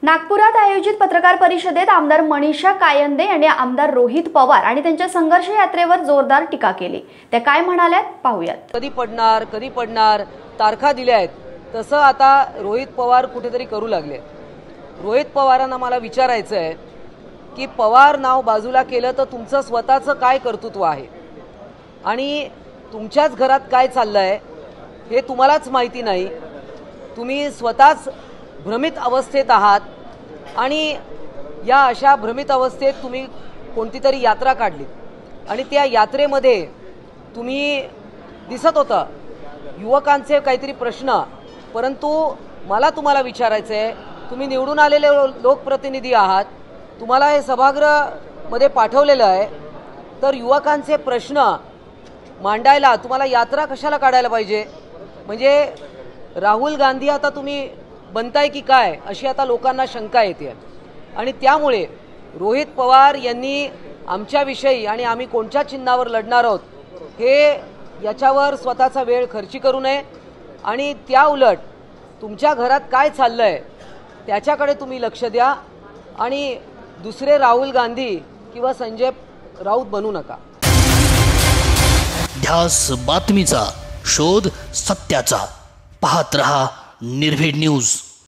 नागपुरात आयोजित पत्रकार परिषदेत आमदार मनीषा कायंदे यांनी आमदार रोहित पवार आणि त्यांच्या संघर्ष यात्रेवर जोरदार टीका केली। ते काय म्हणाल्यात पाहूयात। कधी पडणार तारखा दिल्या आहेत, तसं आता रोहित पवार कुठेतरी करू लागले। रोहित पवारांना मला विचारायचं आहे की पवार नाव बाजूला केलं तर तुमचं स्वतःचं काय कर्तृत्व आहे आणि तुमच्याच घरात काय चाललंय हे तुम्हालाच माहिती नाही। तुम्ही स्वतःच भ्रमित अवस्थेत आहात आणि या अशा भ्रमित अवस्थेत तुम्ही कोणती तरी यात्रा काढली आणि त्या यात्रेमध्ये तुम्ही दिसत होता युवकांचे काहीतरी प्रश्न, परंतु मला तुम्हाला विचारायचं आहे, तुम्ही निवडून आलेले लोकप्रतिनिधी आहात, तुम्हाला हे सभागृहामध्ये पाठवलेलं आहे, तर युवकांचे प्रश्न मांडायला तुम्हाला यात्रा कशाला काढायला पाहिजे? म्हणजे राहुल गांधी आता तुम्ही बनताय की काय अशी आता लोकांना शंका येते आणि त्यामुळे रोहित पवार यांनी आमच्याविषयी आणि आम्ही कोणत्या चिन्हावर लढणार आहोत हे याच्यावर स्वतःचा वेळ खर्ची करू नये आणि त्या उलट तुमच्या घरात काय चाललंय त्याच्याकडे तुम्ही लक्ष द्या आणि दुसरे राहुल गांधी किंवा संजय राऊत बनू नका। ध्यास बातमीचा शोध सत्याचा, पाहत रहा निर्भीड न्यूज।